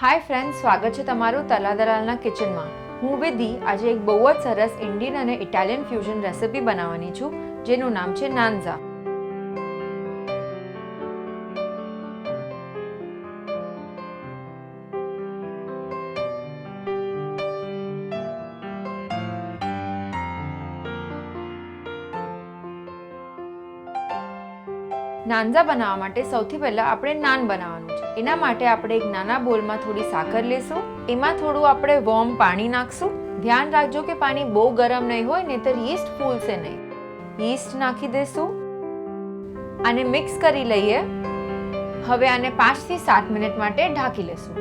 Hi friends, સ્વાગત છે તમારું તલાદલાલના કિચનમાં. હું વિધિ આજે એક બહુ જ સરસ ઇન્ડિયન અને ઇટાલિયન ફ્યુઝન રેસિપી બનાવવાની છું, જેનું નામ છે નાન્ઝા. નાન્ઝા બનાવવા માટે સૌથી પહેલાં આપણે નાન બનાવવાનું છે. એના માટે આપણે એક નાના બોલમાં થોડી સાકર લેશું. એમાં થોડું આપણે વોર્મ પાણી નાખશું. ધ્યાન રાખજો કે પાણી બહુ ગરમ નહીં હોય, નહીંતર યીસ્ટ ફૂલશે નહીં. યીસ્ટ નાખી દઈશું. આને મિક્સ કરી લઈએ. હવે આને 5 થી 7 મિનિટ માટે ઢાંકી લેશું.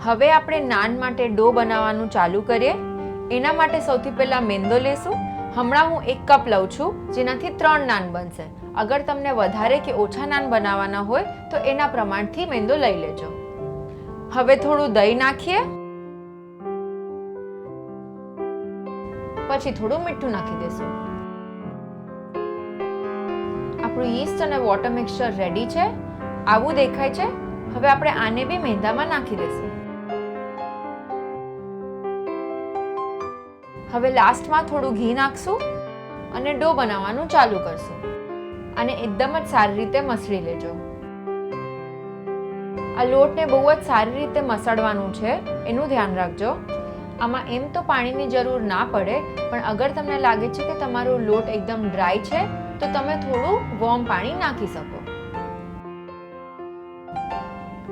હવે આપણે નાન માટે ડો બનાવવાનું ચાલુ કરીએ. એના માટે સૌથી પહેલાં મેંદો લેશું. હમણાં હું 1 કપ લઉં છું, જેનાથી 3 નાન બનશે. અગર તમને વધારે કે ઓછા નાન બનાવવાના હોય તો એના પ્રમાણથી મેંદો લઈ લેજો. હવે થોડું દહીં નાખીએ, પછી થોડું મીઠું નાખી દેશું. આપણું યીસ્ટ અને વોટર મિક્સચર રેડી છે. આવું દેખાય છે. હવે આપણે આને બી મેંદામાં નાખી દેશું. હવે લાસ્ટમાં થોડું ઘી નાખશું અને ડો બનાવવાનું ચાલુ કરશું. આને એકદમ જ સારી રીતે મસળી લેજો. આ લોટને બહુ જ સારી રીતે મસળવાનું છે, એનું ધ્યાન રાખજો. આમાં એમ તો પાણીની જરૂર ના પડે, પણ અગર તમને લાગે છે કે તમારો લોટ એકદમ ડ્રાય છે તો તમે થોડું વોર્મ પાણી નાખી શકો.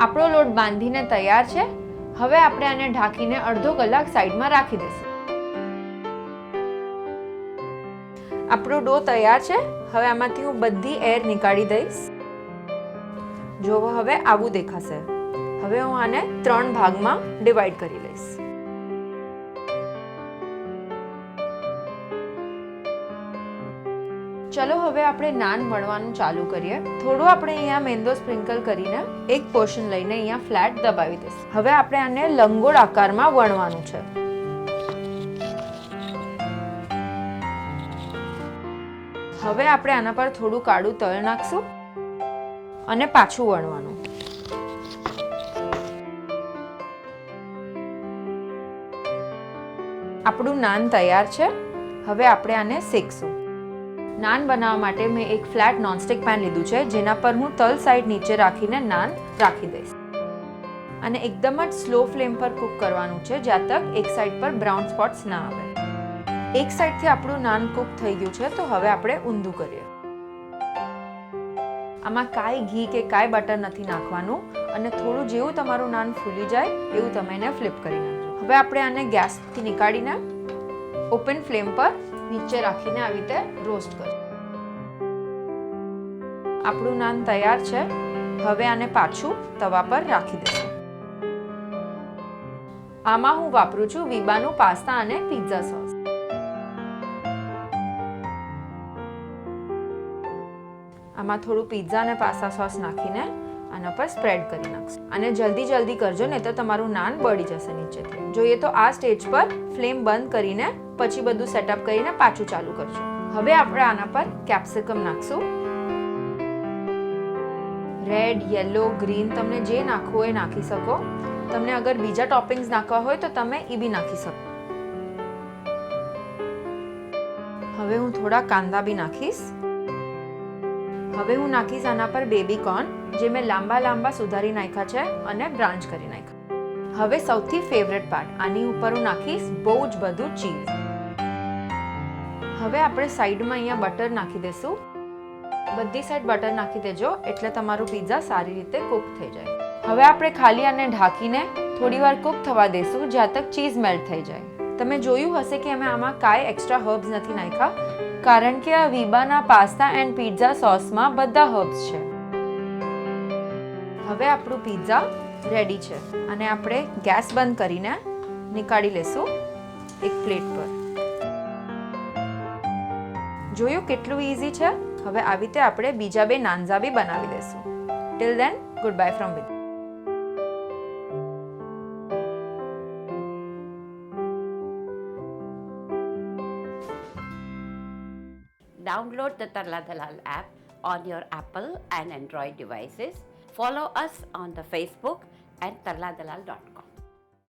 આપણો લોટ બાંધીને તૈયાર છે. હવે આપણે આને ઢાંકીને અડધો કલાક સાઈડમાં રાખી દઈશું. આપણો ડો તૈયાર છે. હવે આમાંથી હું બધી એર નીકાળી દઈશ. જો હવે આવું દેખાશે. હવે હું આને 3 ભાગમાં ડિવાઈડ કરી લઈશ. ચલો હવે આપણે નાન વણવાનું ચાલુ કરીએ. થોડું આપણે અહીંયા મેંદો સ્પ્રિંકલ કરીને એક પોર્શન લઈને અહીંયા ફ્લેટ દબાવી દઈશું. હવે આપણે આને લંગોળ આકારમાં વણવાનું છે. હવે આપણે આના પર થોડું કાળું તલ નાખશું અને પાછું વણવાનું. આપણું નાન તૈયાર છે. હવે આપણે આને શેકશું. નાન બનાવવા માટે મેં એક ફ્લેટ નોનસ્ટિક પેન લીધું છે, જેના પર હું તલ સાઈડ નીચે રાખીને નાન રાખી દઈશ. અને એકદમ જ સ્લો ફ્લેમ પર કૂક કરવાનું છે, જ્યાં તક એક સાઈડ પર બ્રાઉન સ્પોટ્સ ના આવે. એક સાઈડથી આપણું નાન કૂક થઈ ગયું છે, તો હવે આપણે ઊંધું કરીએ. આમાં કાંઈ ઘી કે કાંઈ બટર નથી નાખવાનું, અને થોડું જેવું તમારું નાન ફૂલી જાય એવું તમે એને ફ્લિપ કરી નાખજો. હવે આપણે આને ગેસથી નીકાળીને ઓપન ફ્લેમ પર નીચે રાખીને આવી રીતે રોસ્ટ કરજો. આપણું નાન તૈયાર છે. હવે આને પાછું તવા પર રાખી દઈશું. આમાં હું વાપરું છું વિબાનું પાસ્તા અને પિઝા સોસ. આમાં થોડું પિઝા અને પાસ્તા સોસ નાખીને આના પર સ્પ્રેડ કરી નાખશું. અને જલ્દી કરજો, નહીં તો તમારું નાન બળી જશે નીચેથી. જોઈએ તો આ સ્ટેજ પર ફ્લેમ બંધ કરીને પછી બધું સેટઅપ કરીને પાછું ચાલુ કરજો. હવે આપણે આના પર કેપ્સિકમ નાખશું. રેડ, યલો, ગ્રીન તમને જે નાખવું હોય નાખી શકો. તમને અગર બીજા ટોપિંગ્સ નાખવા હોય તો તમે એ બી નાખી શકો. હવે હું થોડા કાંદા બી નાખીશ. હવે હું નાખીશ આના પર બેબી કોર્ન, જે મેં લાંબા સુધારી નાખ્યા છે અને બ્રાન્ચ કરી નાખ્યા. હવે સૌથી ફેવરેટ પાર્ટ, આની ઉપર હું નાખીશ બહુ જ બધું ચીઝ. હવે આપણે સાઈડમાં અહીંયા બટર નાખી દઈશું. બધી સાઈડ બટર નાખી દેજો, એટલે તમારું પિઝા સારી રીતે કૂક થઈ જાય. હવે આપણે ખાલી આને ઢાંકીને થોડી વાર કૂક થવા દઈશું, જ્યાં તક ચીઝ મેલ્ટ થઈ જાય. તમે જોયું હશે કે અમે આમાં કાંઈ એક્સ્ટ્રા હર્બ્સ નથી નાખ્યા, કારણ કે આ વિબાના પાસ્તા એન્ડ પિઝા સોસમાં બધા હર્બ્સ છે. હવે આપણું પિઝા રેડી છે, અને આપણે ગેસ બંધ કરીને નીકાળી લેશું એક પ્લેટ પર. જોયું કેટલું ઈઝી છે. હવે આવી રીતે આપણે બીજા 2 નાન્ઝા બી બનાવી દઈશું. Till then, good buy from વિધિ. Download the Tarla Dalal app on your Apple and Android devices. Follow us on the Facebook, and તરલાદલાલ.com.